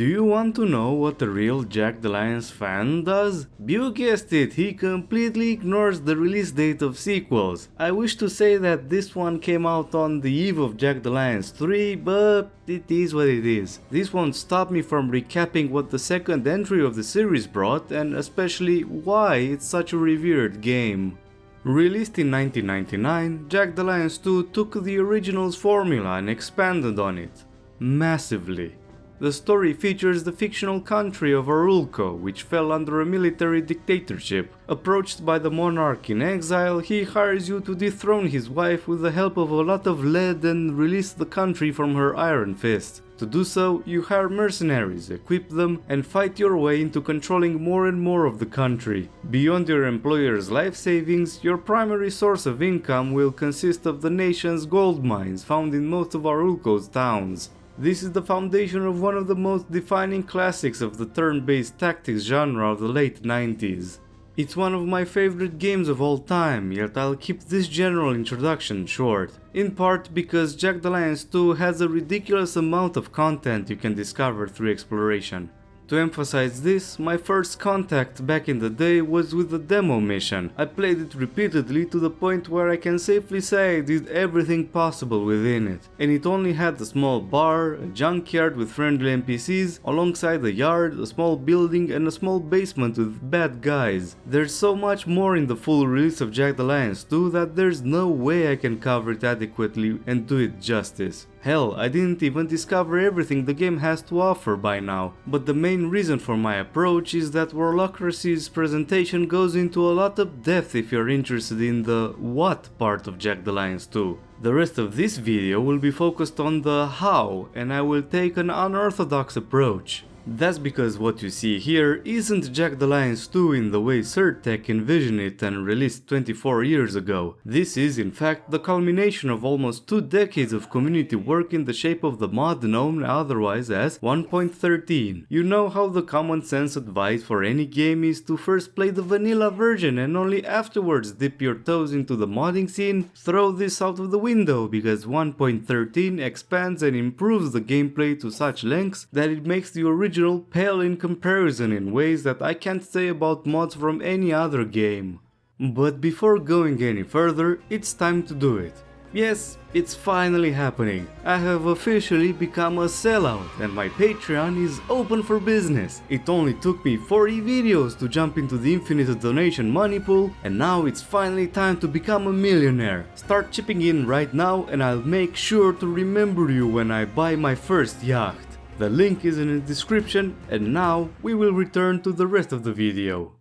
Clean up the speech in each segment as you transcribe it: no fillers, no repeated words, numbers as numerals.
Do you want to know what a real Jagged Alliance fan does? You guessed it, he completely ignores the release date of sequels. I wish to say that this one came out on the eve of Jagged Alliance 3, but it is what it is. This won't stop me from recapping what the second entry of the series brought, and especially why it's such a revered game. Released in 1999, Jagged Alliance 2 took the original's formula and expanded on it. Massively. The story features the fictional country of Arulco, which fell under a military dictatorship. Approached by the monarch in exile, he hires you to dethrone his wife with the help of a lot of lead and release the country from her iron fist. To do so, you hire mercenaries, equip them, and fight your way into controlling more and more of the country. Beyond your employer's life savings, your primary source of income will consist of the nation's gold mines found in most of Arulco's towns. This is the foundation of one of the most defining classics of the turn-based tactics genre of the late 90s. It's one of my favorite games of all time, yet I'll keep this general introduction short. In part because Jagged Alliance 2 has a ridiculous amount of content you can discover through exploration. To emphasize this, my first contact back in the day was with the demo mission. I played it repeatedly to the point where I can safely say I did everything possible within it. And it only had a small bar, a junkyard with friendly NPCs, alongside a yard, a small building and a small basement with bad guys. There's so much more in the full release of Jagged Alliance 2 that there's no way I can cover it adequately and do it justice. Hell, I didn't even discover everything the game has to offer by now, but the main reason for my approach is that Warlocracy's presentation goes into a lot of depth if you're interested in the what part of Jagged Alliance 2. The rest of this video will be focused on the how, and I will take an unorthodox approach. That's because what you see here isn't Jagged Alliance 2 in the way Surtech envisioned it and released 24 years ago. This is in fact the culmination of almost 2 decades of community work in the shape of the mod known otherwise as 1.13. You know how the common sense advice for any game is to first play the vanilla version and only afterwards dip your toes into the modding scene? Throw this out of the window because 1.13 expands and improves the gameplay to such lengths that it makes the original pale in comparison in ways that I can't say about mods from any other game. But before going any further, it's time to do it. Yes, it's finally happening. I have officially become a sellout and my Patreon is open for business. It only took me 40 videos to jump into the infinite donation money pool, and now it's finally time to become a millionaire. Start chipping in right now and I'll make sure to remember you when I buy my first yacht. The link is in the description, and now we will return to the rest of the video.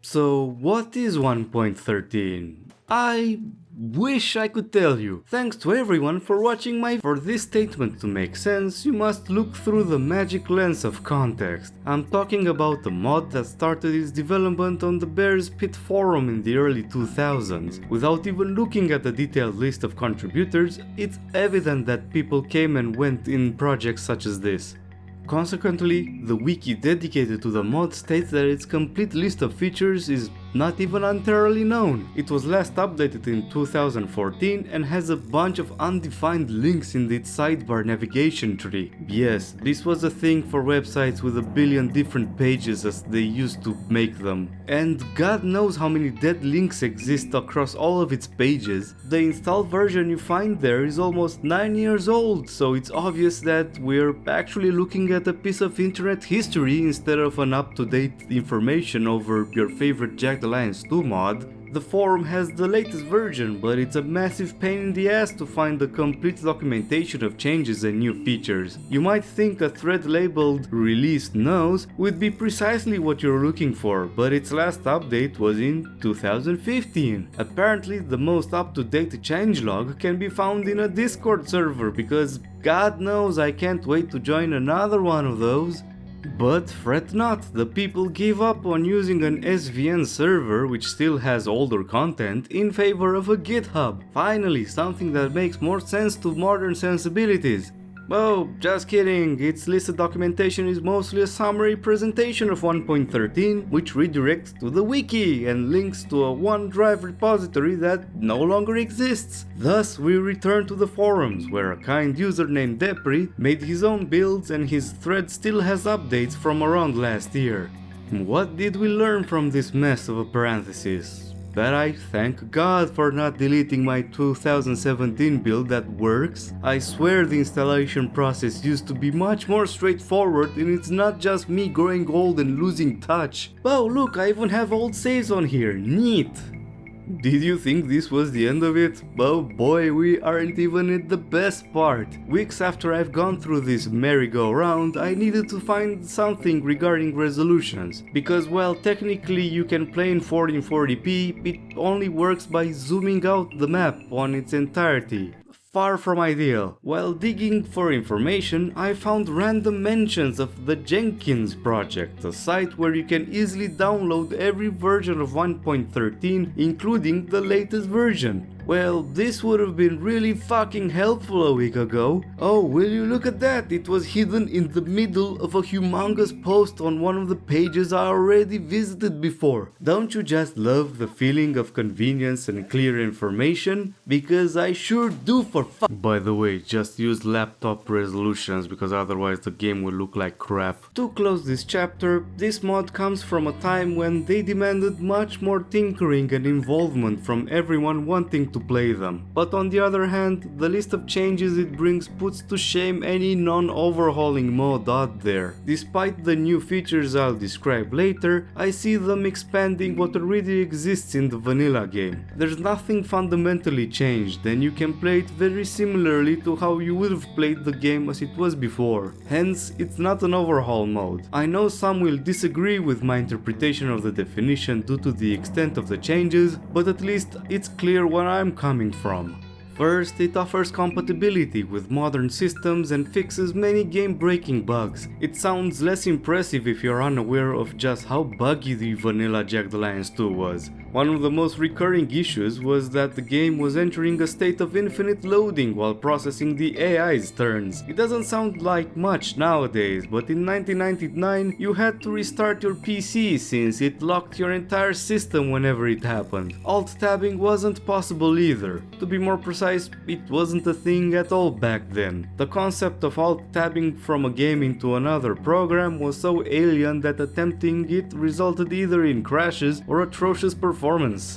So what is 1.13? I wish I could tell you. Thanks to everyone for watching For this statement to make sense, you must look through the magic lens of context. I'm talking about a mod that started its development on the Bear's Pit forum in the early 2000s. Without even looking at the detailed list of contributors, it's evident that people came and went in projects such as this. Consequently, the wiki dedicated to the mod states that its complete list of features is not even entirely known. It was last updated in 2014 and has a bunch of undefined links in its sidebar navigation tree. Yes, this was a thing for websites with a billion different pages as they used to make them. And God knows how many dead links exist across all of its pages. The installed version you find there is almost 9 years old, so it's obvious that we're actually looking at a piece of internet history instead of an up-to-date information over your favorite Jagged Alliance 2 mod. The forum has the latest version, but it's a massive pain in the ass to find the complete documentation of changes and new features. You might think a thread labeled Released Knows would be precisely what you're looking for, but its last update was in 2015. Apparently the most up-to-date changelog can be found in a Discord server, because God knows I can't wait to join another one of those. But fret not, the people gave up on using an SVN server which still has older content in favor of a GitHub. Finally, something that makes more sense to modern sensibilities. Oh, just kidding, its listed documentation is mostly a summary presentation of 1.13, which redirects to the wiki and links to a OneDrive repository that no longer exists. Thus, we return to the forums, where a kind user named Depri made his own builds and his thread still has updates from around last year. What did we learn from this mess of a parenthesis? That I thank God for not deleting my 2017 build that works. I swear the installation process used to be much more straightforward and it's not just me growing old and losing touch. Oh look, I even have old saves on here, neat! Did you think this was the end of it? Oh boy, we aren't even at the best part. Weeks after I've gone through this merry-go-round, I needed to find something regarding resolutions. Because while technically you can play in 1440p, it only works by zooming out the map on its entirety. Far from ideal. While digging for information, I found random mentions of the Jenkins project, a site where you can easily download every version of 1.13, including the latest version. Well, this would have been really fucking helpful a week ago. Oh, will you look at that? It was hidden in the middle of a humongous post on one of the pages I already visited before. Don't you just love the feeling of convenience and clear information? Because I sure do for fuck. By the way, just use laptop resolutions because otherwise the game will look like crap. To close this chapter, this mod comes from a time when they demanded much more tinkering and involvement from everyone wanting to play them. But on the other hand, the list of changes it brings puts to shame any non-overhauling mod out there. Despite the new features I'll describe later, I see them expanding what already exists in the vanilla game. There's nothing fundamentally changed and you can play it very similarly to how you would have played the game as it was before. Hence, it's not an overhaul mode. I know some will disagree with my interpretation of the definition due to the extent of the changes, but at least it's clear where I'm coming from. First, it offers compatibility with modern systems and fixes many game-breaking bugs. It sounds less impressive if you're unaware of just how buggy the vanilla Jagged Alliance 2 was. One of the most recurring issues was that the game was entering a state of infinite loading while processing the AI's turns. It doesn't sound like much nowadays, but in 1999 you had to restart your PC since it locked your entire system whenever it happened. Alt-tabbing wasn't possible either. To be more precise, it wasn't a thing at all back then. The concept of alt-tabbing from a game into another program was so alien that attempting it resulted either in crashes or atrocious performance.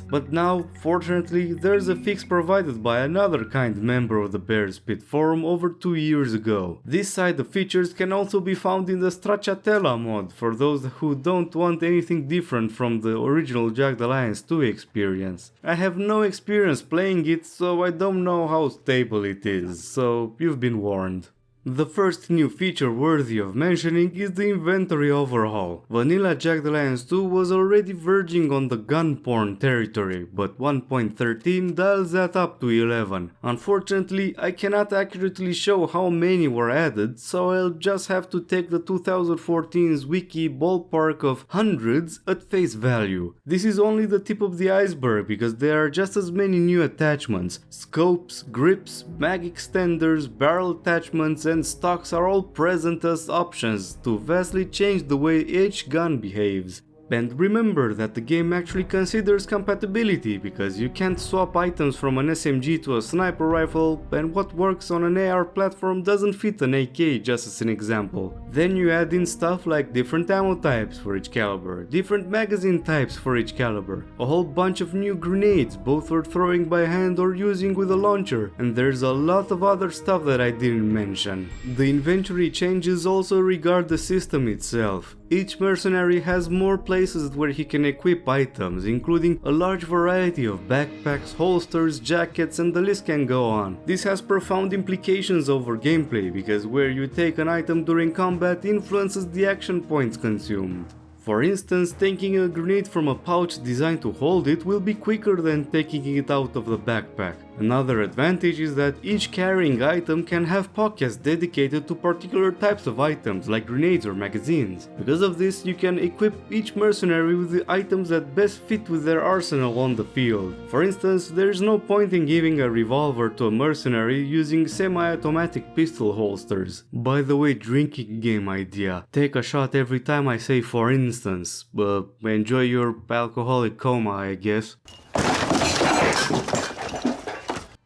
But now, fortunately, there's a fix provided by another kind member of the Bear's Pit forum over 2 years ago. This side of features can also be found in the Stracciatella mod for those who don't want anything different from the original Jagged Alliance 2 experience. I have no experience playing it, so I don't know how stable it is, so you've been warned. The first new feature worthy of mentioning is the inventory overhaul. Vanilla Jagged Alliance 2 was already verging on the gun porn territory, but 1.13 dials that up to 11. Unfortunately, I cannot accurately show how many were added, so I'll just have to take the 2014's wiki ballpark of hundreds at face value. This is only the tip of the iceberg because there are just as many new attachments. Scopes, grips, mag extenders, barrel attachments, and stocks are all present as options to vastly change the way each gun behaves. And remember that the game actually considers compatibility because you can't swap items from an SMG to a sniper rifle, and what works on an AR platform doesn't fit an AK, just as an example. Then you add in stuff like different ammo types for each caliber, different magazine types for each caliber, a whole bunch of new grenades both for throwing by hand or using with a launcher, and there's a lot of other stuff that I didn't mention. The inventory changes also regard the system itself. Each mercenary has more places where he can equip items, including a large variety of backpacks, holsters, jackets, and the list can go on. This has profound implications over gameplay, because where you take an item during combat influences the action points consumed. For instance, taking a grenade from a pouch designed to hold it will be quicker than taking it out of the backpack. Another advantage is that each carrying item can have pockets dedicated to particular types of items like grenades or magazines. Because of this, you can equip each mercenary with the items that best fit with their arsenal on the field. For instance, there is no point in giving a revolver to a mercenary using semi-automatic pistol holsters. By the way, drinking game idea. Take a shot every time I say for instance. Enjoy your alcoholic coma, I guess.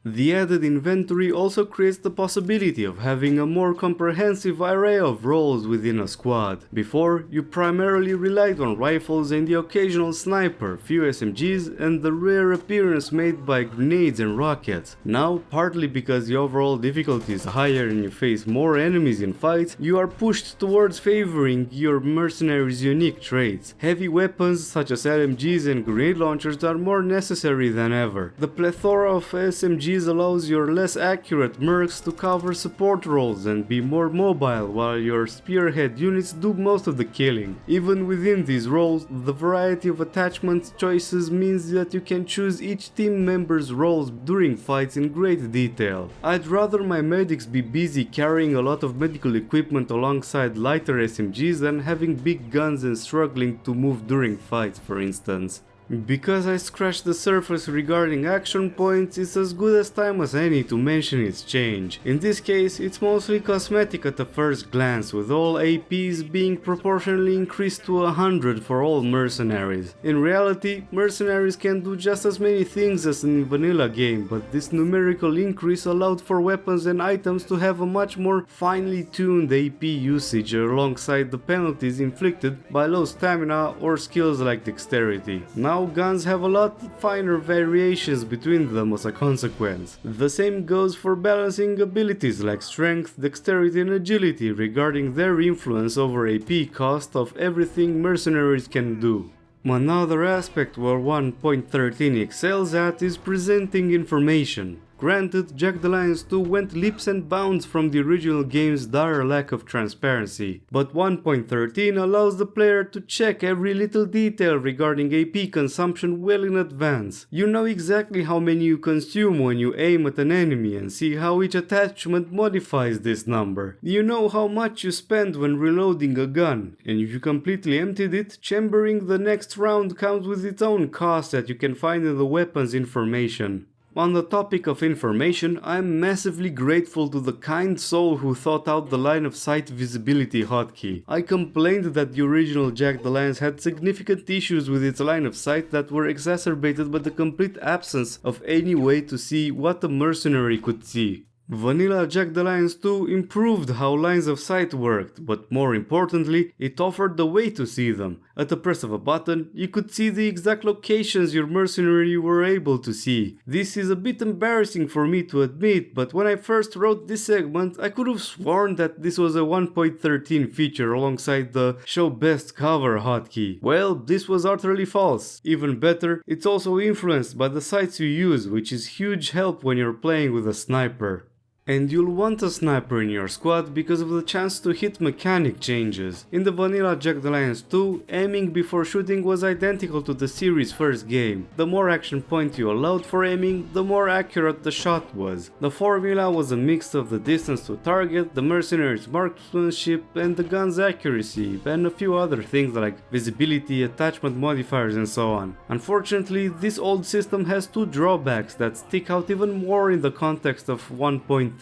The added inventory also creates the possibility of having a more comprehensive array of roles within a squad. Before, you primarily relied on rifles and the occasional sniper, few SMGs, and the rare appearance made by grenades and rockets. Now, partly because the overall difficulty is higher and you face more enemies in fights, you are pushed towards favoring your mercenaries' unique traits. Heavy weapons such as LMGs and grenade launchers are more necessary than ever. The plethora of SMGs allows your less accurate mercs to cover support roles and be more mobile, while your spearhead units do most of the killing. Even within these roles, the variety of attachment choices means that you can choose each team member's roles during fights in great detail. I'd rather my medics be busy carrying a lot of medical equipment alongside lighter SMGs than having big guns and struggling to move during fights, for instance. Because I scratched the surface regarding action points, it's as good as time as any to mention its change. In this case, it's mostly cosmetic at the first glance, with all APs being proportionally increased to 100 for all mercenaries. In reality, mercenaries can do just as many things as in vanilla game, but this numerical increase allowed for weapons and items to have a much more finely tuned AP usage alongside the penalties inflicted by low stamina or skills like dexterity. Now guns have a lot finer variations between them as a consequence. The same goes for balancing abilities like strength, dexterity and agility regarding their influence over AP cost of everything mercenaries can do. Another aspect where 1.13 excels at is presenting information. Granted, Jagged Alliance 2 went leaps and bounds from the original game's dire lack of transparency, but 1.13 allows the player to check every little detail regarding AP consumption well in advance. You know exactly how many you consume when you aim at an enemy and see how each attachment modifies this number. You know how much you spend when reloading a gun, and if you completely emptied it, chambering the next round comes with its own cost that you can find in the weapons information. On the topic of information, I am massively grateful to the kind soul who thought out the line of sight visibility hotkey. I complained that the original Jagged Alliance had significant issues with its line of sight that were exacerbated by the complete absence of any way to see what a mercenary could see. Vanilla Jagged Alliance 2 improved how lines of sight worked, but more importantly, it offered the way to see them. At the press of a button, you could see the exact locations your mercenary were able to see. This is a bit embarrassing for me to admit, but when I first wrote this segment, I could have sworn that this was a 1.13 feature alongside the Show Best Cover hotkey. Well, this was utterly false. Even better, it's also influenced by the sights you use, which is huge help when you're playing with a sniper. And you'll want a sniper in your squad because of the chance to hit mechanic changes. In the vanilla Jagged Alliance 2, aiming before shooting was identical to the series' first game. The more action point you allowed for aiming, the more accurate the shot was. The formula was a mix of the distance to target, the mercenary's marksmanship, and the gun's accuracy, and a few other things like visibility, attachment modifiers and so on. Unfortunately, this old system has two drawbacks that stick out even more in the context of 1.13.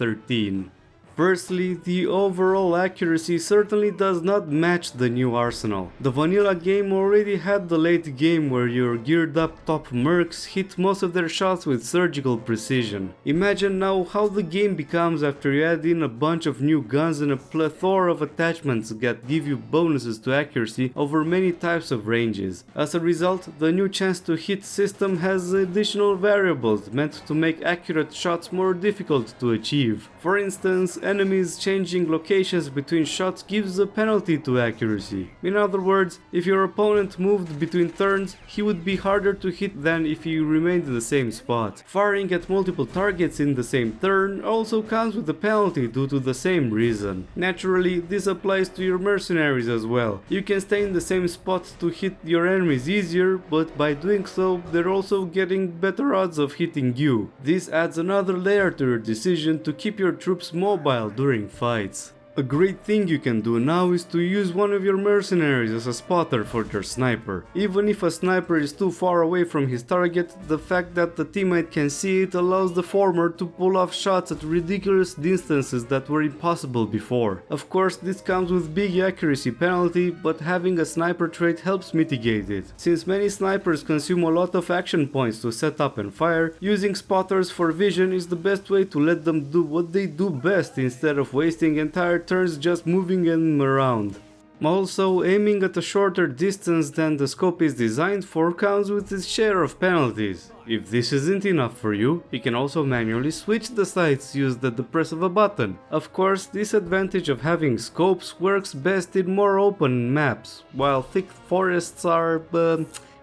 Firstly, the overall accuracy certainly does not match the new arsenal. The vanilla game already had the late game where your geared up top mercs hit most of their shots with surgical precision. Imagine now how the game becomes after you add in a bunch of new guns and a plethora of attachments that give you bonuses to accuracy over many types of ranges. As a result, the new chance to hit system has additional variables meant to make accurate shots more difficult to achieve. For instance, enemies changing locations between shots gives a penalty to accuracy. In other words, if your opponent moved between turns, he would be harder to hit than if he remained in the same spot. Firing at multiple targets in the same turn also comes with a penalty due to the same reason. Naturally, this applies to your mercenaries as well. You can stay in the same spot to hit your enemies easier, but by doing so, they're also getting better odds of hitting you. This adds another layer to your decision to keep your troops mobile during fights. A great thing you can do now is to use one of your mercenaries as a spotter for their sniper. Even if a sniper is too far away from his target, the fact that the teammate can see it allows the former to pull off shots at ridiculous distances that were impossible before. Of course, this comes with big accuracy penalty, but having a sniper trait helps mitigate it. Since many snipers consume a lot of action points to set up and fire, using spotters for vision is the best way to let them do what they do best instead of wasting entire turns just moving them around. Also, aiming at a shorter distance than the scope is designed for comes with its share of penalties. If this isn't enough for you, you can also manually switch the sights used at the press of a button. Of course, this advantage of having scopes works best in more open maps, while thick forests are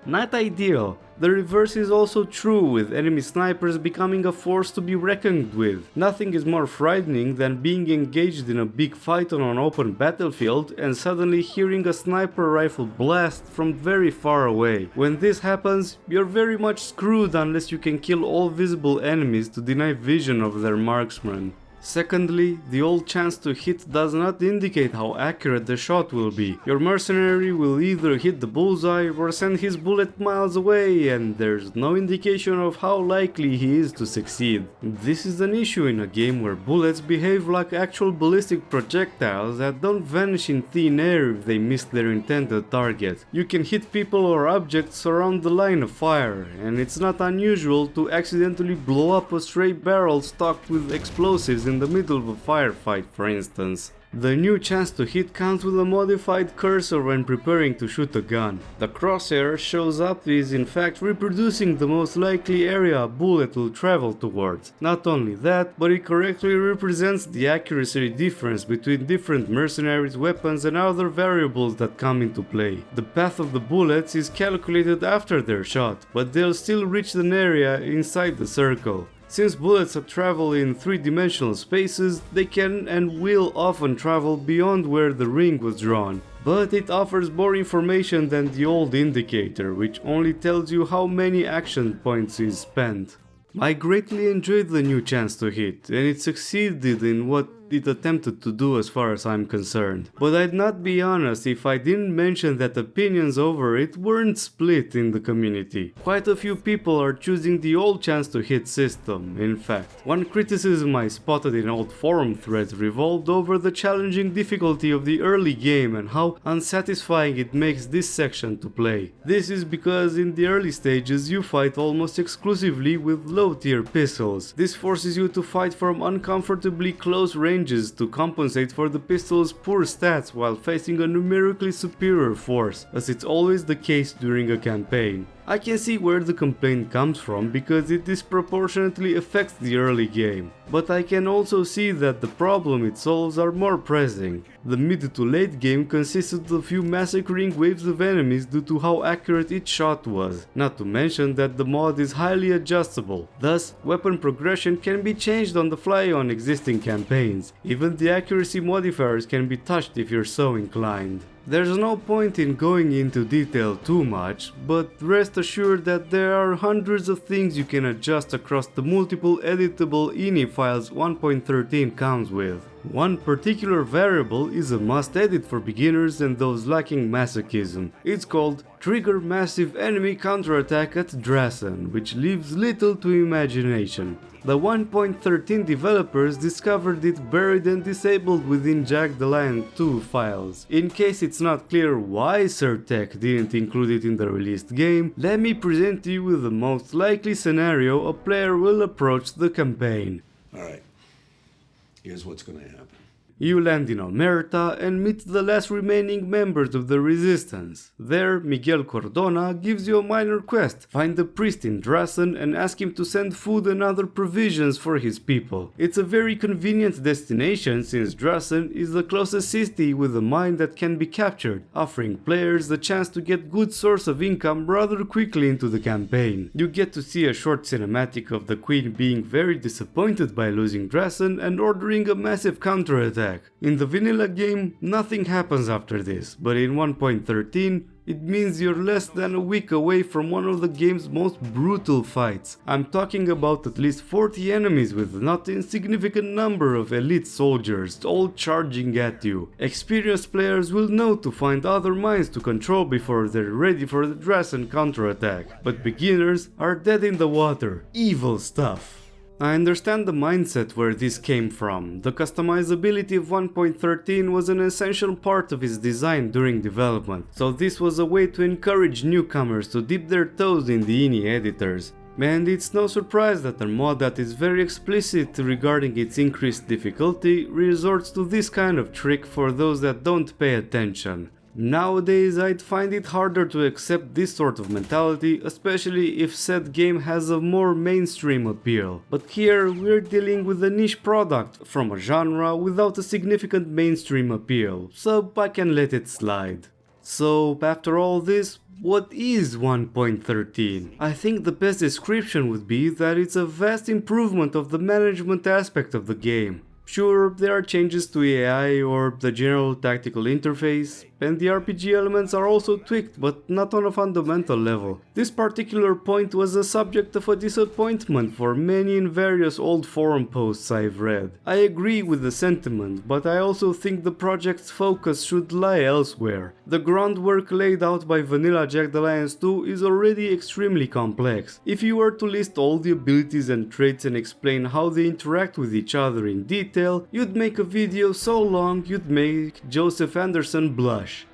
not ideal. The reverse is also true, with enemy snipers becoming a force to be reckoned with. Nothing is more frightening than being engaged in a big fight on an open battlefield and suddenly hearing a sniper rifle blast from very far away. When this happens, you're very much screwed unless you can kill all visible enemies to deny vision of their marksman. Secondly, the old chance to hit does not indicate how accurate the shot will be. Your mercenary will either hit the bullseye or send his bullet miles away, and there's no indication of how likely he is to succeed. This is an issue in a game where bullets behave like actual ballistic projectiles that don't vanish in thin air if they miss their intended target. You can hit people or objects around the line of fire, and it's not unusual to accidentally blow up a stray barrel stocked with explosives in the middle of a firefight, for instance. The new chance to hit comes with a modified cursor when preparing to shoot a gun. The crosshair shows up is in fact reproducing the most likely area a bullet will travel towards. Not only that, but it correctly represents the accuracy difference between different mercenaries, weapons and other variables that come into play. The path of the bullets is calculated after their shot, but they'll still reach an area inside the circle. Since bullets travel in three-dimensional spaces, they can and will often travel beyond where the ring was drawn. But it offers more information than the old indicator, which only tells you how many action points is spent. I greatly enjoyed the new chance to hit, and it succeeded in what it attempted to do as far as I'm concerned. But I'd not be honest if I didn't mention that opinions over it weren't split in the community. Quite a few people are choosing the old chance to hit system, in fact. One criticism I spotted in old forum threads revolved over the challenging difficulty of the early game and how unsatisfying it makes this section to play. This is because in the early stages you fight almost exclusively with low tier pistols. This forces you to fight from uncomfortably close range to compensate for the pistol's poor stats while facing a numerically superior force, as it's always the case during a campaign. I can see where the complaint comes from because it disproportionately affects the early game, but I can also see that the problem it solves are more pressing. The mid to late game consisted of few massacring waves of enemies due to how accurate each shot was, not to mention that the mod is highly adjustable, thus weapon progression can be changed on the fly on existing campaigns. Even the accuracy modifiers can be touched if you're so inclined. There's no point in going into detail too much, but rest assured that there are hundreds of things you can adjust across the multiple editable ini files 1.13 comes with. One particular variable is a must edit for beginners and those lacking masochism. It's called Trigger Massive Enemy Counterattack at Drasen, which leaves little to imagination. The 1.13 developers discovered it buried and disabled within Jagged Alliance 2 files. In case it's not clear why Surtech didn't include it in the released game, let me present you with the most likely scenario a player will approach the campaign. Alright, here's what's gonna happen. You land in Omerta and meet the last remaining members of the resistance. There, Miguel Cordona gives you a minor quest: find the priest in Drassen and ask him to send food and other provisions for his people. It's a very convenient destination since Drassen is the closest city with a mine that can be captured, offering players the chance to get good source of income rather quickly into the campaign. You get to see a short cinematic of the queen being very disappointed by losing Drassen and ordering a massive counterattack. In the vanilla game, nothing happens after this, but in 1.13, it means you're less than a week away from one of the game's most brutal fights. I'm talking about at least 40 enemies with a not insignificant number of elite soldiers, all charging at you. Experienced players will know to find other mines to control before they're ready for the Drassen counterattack, but beginners are dead in the water. Evil stuff. I understand the mindset where this came from. The customizability of 1.13 was an essential part of its design during development, so this was a way to encourage newcomers to dip their toes in the INI editors. And it's no surprise that a mod that is very explicit regarding its increased difficulty resorts to this kind of trick for those that don't pay attention. Nowadays, I'd find it harder to accept this sort of mentality, especially if said game has a more mainstream appeal. But here, we're dealing with a niche product from a genre without a significant mainstream appeal, so I can let it slide. So, after all this, what is 1.13? I think the best description would be that it's a vast improvement of the management aspect of the game. Sure, there are changes to AI or the general tactical interface, and the RPG elements are also tweaked, but not on a fundamental level. This particular point was a subject of a disappointment for many in various old forum posts I've read. I agree with the sentiment, but I also think the project's focus should lie elsewhere. The groundwork laid out by vanilla Jagged Alliance 2 is already extremely complex. If you were to list all the abilities and traits and explain how they interact with each other in detail, you'd make a video so long you'd make Joseph Anderson blush.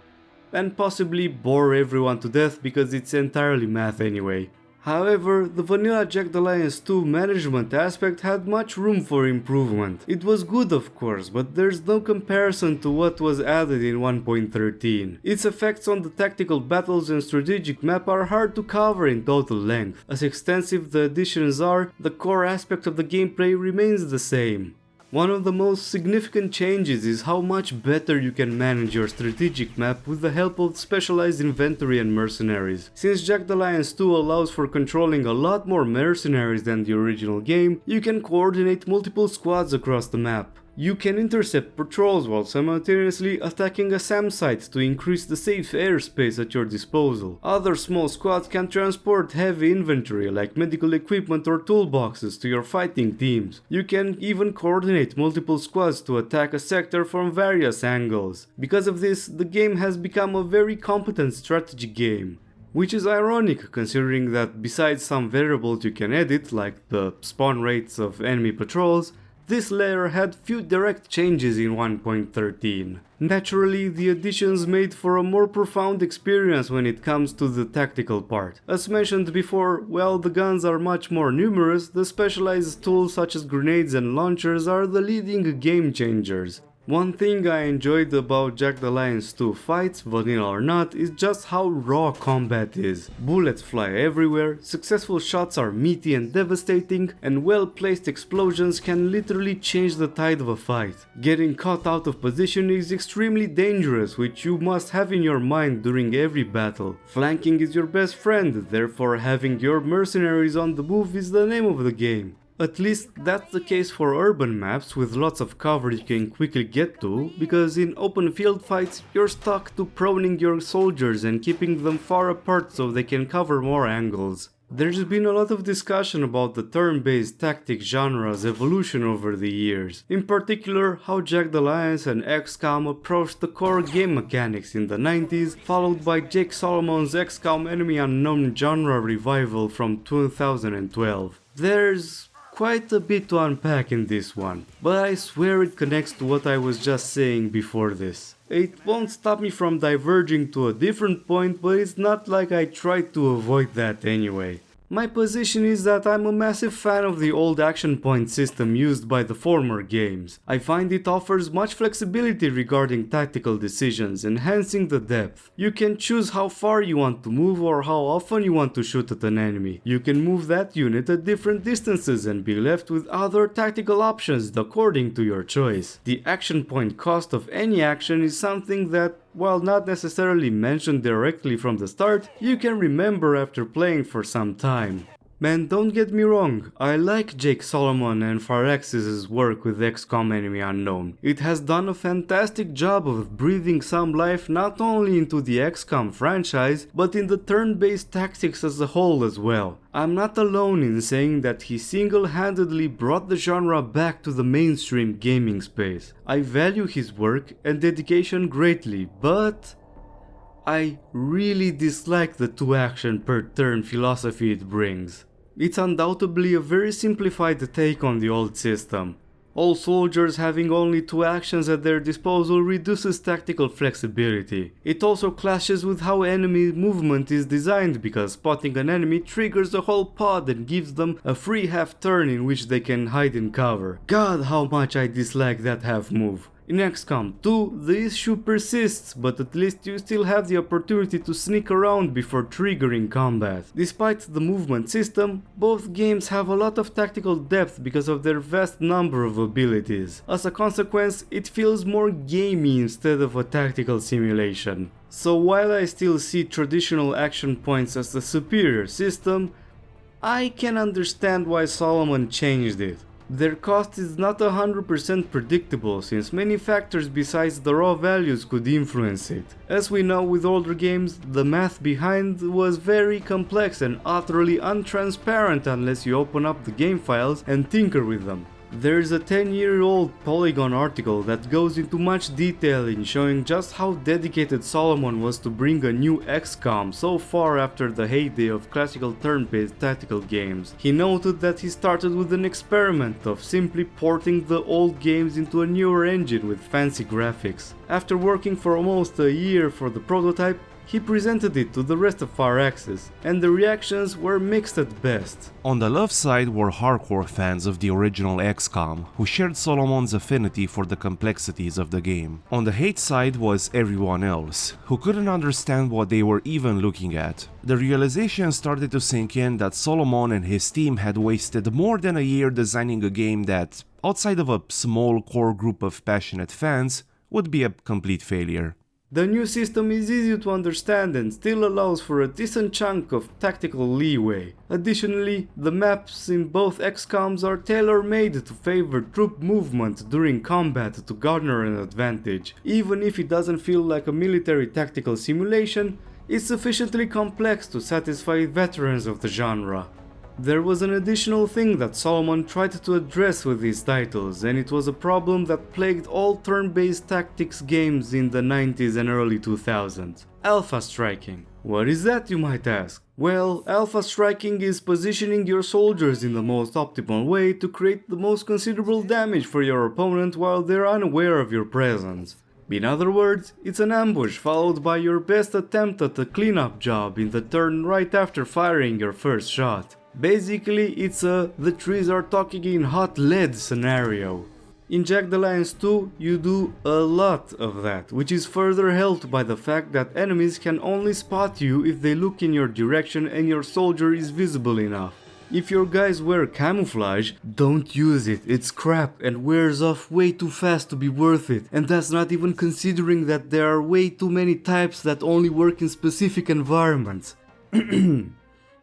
And possibly bore everyone to death because it's entirely math anyway. However, the vanilla Jagged Alliance 2 management aspect had much room for improvement. It was good of course, but there's no comparison to what was added in 1.13. Its effects on the tactical battles and strategic map are hard to cover in total length. As extensive the additions are, the core aspect of the gameplay remains the same. One of the most significant changes is how much better you can manage your strategic map with the help of specialized inventory and mercenaries. Since Jagged Alliance 2 allows for controlling a lot more mercenaries than the original game, you can coordinate multiple squads across the map. You can intercept patrols while simultaneously attacking a SAM site to increase the safe airspace at your disposal. Other small squads can transport heavy inventory like medical equipment or toolboxes to your fighting teams. You can even coordinate multiple squads to attack a sector from various angles. Because of this, the game has become a very competent strategy game. Which is ironic considering that besides some variables you can edit, like the spawn rates of enemy patrols, this layer had few direct changes in 1.13. Naturally, the additions made for a more profound experience when it comes to the tactical part. As mentioned before, while the guns are much more numerous, the specialized tools such as grenades and launchers are the leading game changers. One thing I enjoyed about Jagged Alliance 2 fights, vanilla or not, is just how raw combat is. Bullets fly everywhere, successful shots are meaty and devastating, and well-placed explosions can literally change the tide of a fight. Getting caught out of position is extremely dangerous, which you must have in your mind during every battle. Flanking is your best friend, therefore having your mercenaries on the move is the name of the game. At least that's the case for urban maps with lots of cover you can quickly get to, because in open field fights you're stuck to proning your soldiers and keeping them far apart so they can cover more angles. There's been a lot of discussion about the turn-based tactic genre's evolution over the years, in particular how Jagged Alliance and XCOM approached the core game mechanics in the 90s, followed by Jake Solomon's XCOM Enemy Unknown genre revival from 2012. There's quite a bit to unpack in this one, but I swear it connects to what I was just saying before this. It won't stop me from diverging to a different point, but it's not like I tried to avoid that anyway. My position is that I'm a massive fan of the old action point system used by the former games. I find it offers much flexibility regarding tactical decisions, enhancing the depth. You can choose how far you want to move or how often you want to shoot at an enemy. You can move that unit at different distances and be left with other tactical options according to your choice. The action point cost of any action is something that, while not necessarily mentioned directly from the start, you can remember after playing for some time. Man, don't get me wrong, I like Jake Solomon and Firaxis' work with XCOM Enemy Unknown. It has done a fantastic job of breathing some life not only into the XCOM franchise, but in the turn-based tactics as a whole as well. I'm not alone in saying that he single-handedly brought the genre back to the mainstream gaming space. I value his work and dedication greatly, but I really dislike the 2 action per turn philosophy it brings. It's undoubtedly a very simplified take on the old system. All soldiers having only 2 actions at their disposal reduces tactical flexibility. It also clashes with how enemy movement is designed, because spotting an enemy triggers the whole pod and gives them a free half turn in which they can hide in cover. God, how much I dislike that half move. In XCOM 2, the issue persists, but at least you still have the opportunity to sneak around before triggering combat. Despite the movement system, both games have a lot of tactical depth because of their vast number of abilities. As a consequence, it feels more gamey instead of a tactical simulation. So while I still see traditional action points as the superior system, I can understand why Solomon changed it. Their cost is not 100% predictable, since many factors besides the raw values could influence it. As we know with older games, the math behind was very complex and utterly untransparent unless you open up the game files and tinker with them. There's a 10-year-old Polygon article that goes into much detail in showing just how dedicated Solomon was to bring a new XCOM so far after the heyday of classical turn-based tactical games. He noted that he started with an experiment of simply porting the old games into a newer engine with fancy graphics. After working for almost a year for the prototype, he presented it to the rest of Firaxis, and the reactions were mixed at best. On the love side were hardcore fans of the original XCOM, who shared Solomon's affinity for the complexities of the game. On the hate side was everyone else, who couldn't understand what they were even looking at. The realization started to sink in that Solomon and his team had wasted more than a year designing a game that, outside of a small core group of passionate fans, would be a complete failure. The new system is easy to understand and still allows for a decent chunk of tactical leeway. Additionally, the maps in both XCOMs are tailor-made to favor troop movement during combat to garner an advantage. Even if it doesn't feel like a military tactical simulation, it's sufficiently complex to satisfy veterans of the genre. There was an additional thing that Solomon tried to address with these titles, and it was a problem that plagued all turn-based tactics games in the 90s and early 2000s. Alpha striking. What is that, you might ask? Well, alpha striking is positioning your soldiers in the most optimal way to create the most considerable damage for your opponent while they're unaware of your presence. In other words, it's an ambush followed by your best attempt at a cleanup job in the turn right after firing your first shot. Basically, it's a "the trees are talking in hot lead" scenario. In Jagged Alliance 2, you do a lot of that, which is further helped by the fact that enemies can only spot you if they look in your direction and your soldier is visible enough. If your guys wear camouflage, don't use it, it's crap and wears off way too fast to be worth it, and that's not even considering that there are way too many types that only work in specific environments.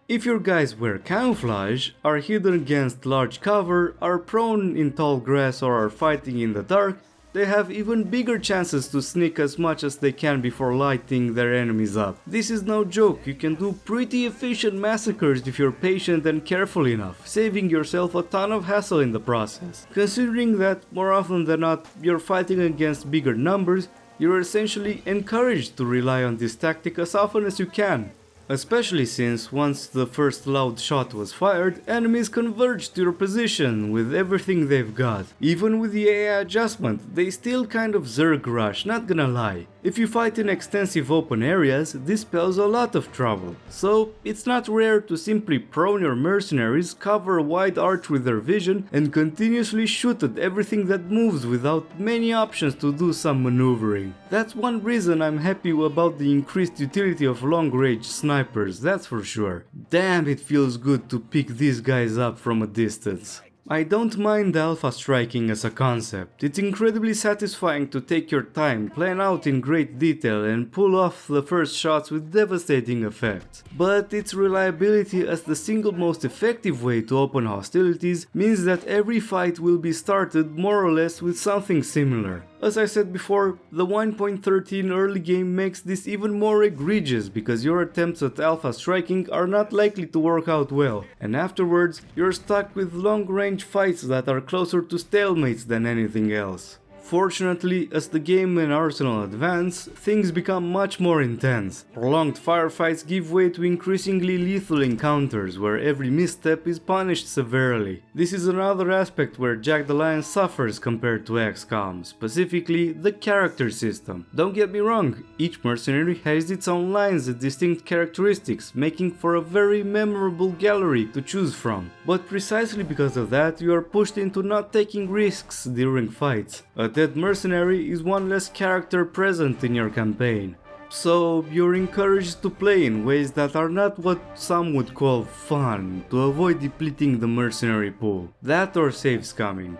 If your guys wear camouflage, are hidden against large cover, are prone in tall grass or are fighting in the dark, they have even bigger chances to sneak as much as they can before lighting their enemies up. This is no joke, you can do pretty efficient massacres if you're patient and careful enough, saving yourself a ton of hassle in the process. Considering that, more often than not, you're fighting against bigger numbers, you're essentially encouraged to rely on this tactic as often as you can. especially since once the first loud shot was fired, enemies converged to your position with everything they've got. Even with the AI adjustment, they still kind of zerg rush, not gonna lie. If you fight in extensive open areas, this spells a lot of trouble. So it's not rare to simply prone your mercenaries, cover a wide arch with their vision, and continuously shoot at everything that moves without many options to do some maneuvering. That's one reason I'm happy about the increased utility of long-range snipers, that's for sure. Damn, it feels good to pick these guys up from a distance. I don't mind alpha striking as a concept. It's incredibly satisfying to take your time, plan out in great detail, and pull off the first shots with devastating effects. But its reliability as the single most effective way to open hostilities means that every fight will be started more or less with something similar. As I said before, the 1.13 early game makes this even more egregious because your attempts at alpha striking are not likely to work out well, and afterwards you're stuck with long-range fights that are closer to stalemates than anything else. Fortunately, as the game and arsenal advance, things become much more intense. Prolonged firefights give way to increasingly lethal encounters where every misstep is punished severely. This is another aspect where Jagged Alliance suffers compared to XCOM, specifically the character system. Don't get me wrong, each mercenary has its own lines and distinct characteristics, making for a very memorable gallery to choose from. But precisely because of that, you are pushed into not taking risks during fights. A dead mercenary is one less character present in your campaign. So you're encouraged to play in ways that are not what some would call fun, to avoid depleting the mercenary pool. That or save scumming.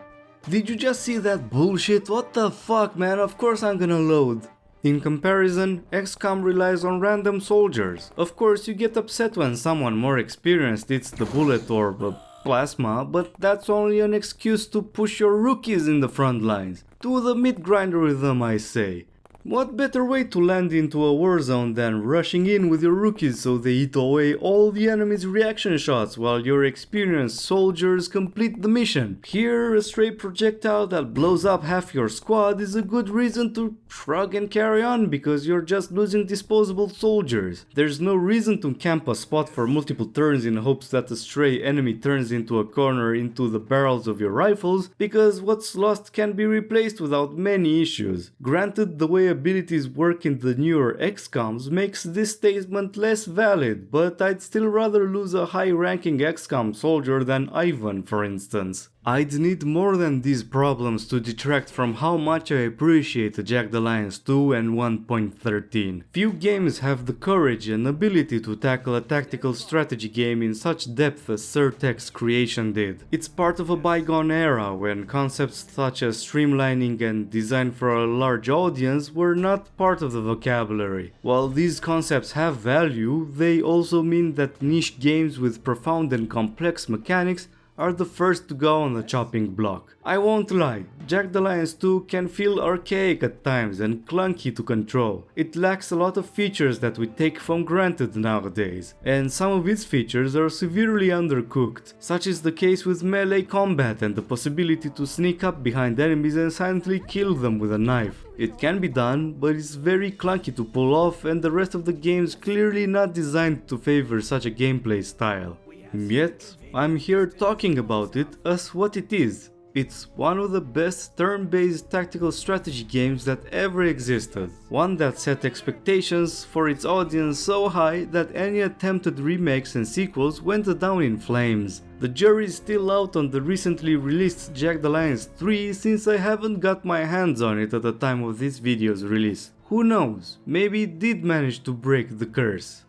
Did you just see that bullshit? What the fuck, man? Of course I'm gonna load. In comparison, XCOM relies on random soldiers. Of course you get upset when someone more experienced hits the bullet or plasma, but that's only an excuse to push your rookies in the front lines. Do the meat grinder with them, I say. What better way to land into a war zone than rushing in with your rookies so they eat away all the enemy's reaction shots while your experienced soldiers complete the mission? Here, a stray projectile that blows up half your squad is a good reason to shrug and carry on because you're just losing disposable soldiers. There's no reason to camp a spot for multiple turns in hopes that a stray enemy turns into a corner into the barrels of your rifles, because what's lost can be replaced without many issues. Granted, the way abilities work in the newer XCOMs makes this statement less valid, but I'd still rather lose a high-ranking XCOM soldier than Ivan, for instance. I'd need more than these problems to detract from how much I appreciate the Jagged Alliance 2 and 1.13. Few games have the courage and ability to tackle a tactical strategy game in such depth as Surtech's creation did. It's part of a bygone era when concepts such as streamlining and design for a large audience were not part of the vocabulary. While these concepts have value, they also mean that niche games with profound and complex mechanics are the first to go on the chopping block. I won't lie, Jagged Alliance 2 can feel archaic at times and clunky to control. It lacks a lot of features that we take for granted nowadays, and some of its features are severely undercooked. Such is the case with melee combat and the possibility to sneak up behind enemies and silently kill them with a knife. It can be done, but it's very clunky to pull off, and the rest of the game is clearly not designed to favor such a gameplay style. Yet, I'm here talking about it as what it is. It's one of the best turn-based tactical strategy games that ever existed. One that set expectations for its audience so high that any attempted remakes and sequels went down in flames. The jury's still out on the recently released Jagged Alliance 3 since I haven't got my hands on it at the time of this video's release. Who knows, maybe it did manage to break the curse.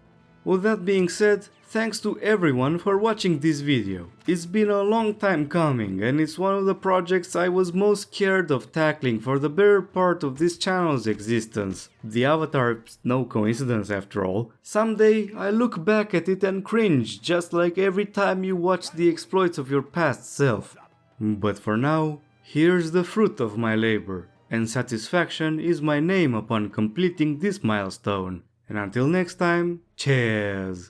With that being said, thanks to everyone for watching this video. It's been a long time coming, and it's one of the projects I was most scared of tackling for the better part of this channel's existence. The avatar is no coincidence after all. Someday I look back at it and cringe, just like every time you watch the exploits of your past self. But for now, here's the fruit of my labor, and satisfaction is my name upon completing this milestone. And until next time, cheers!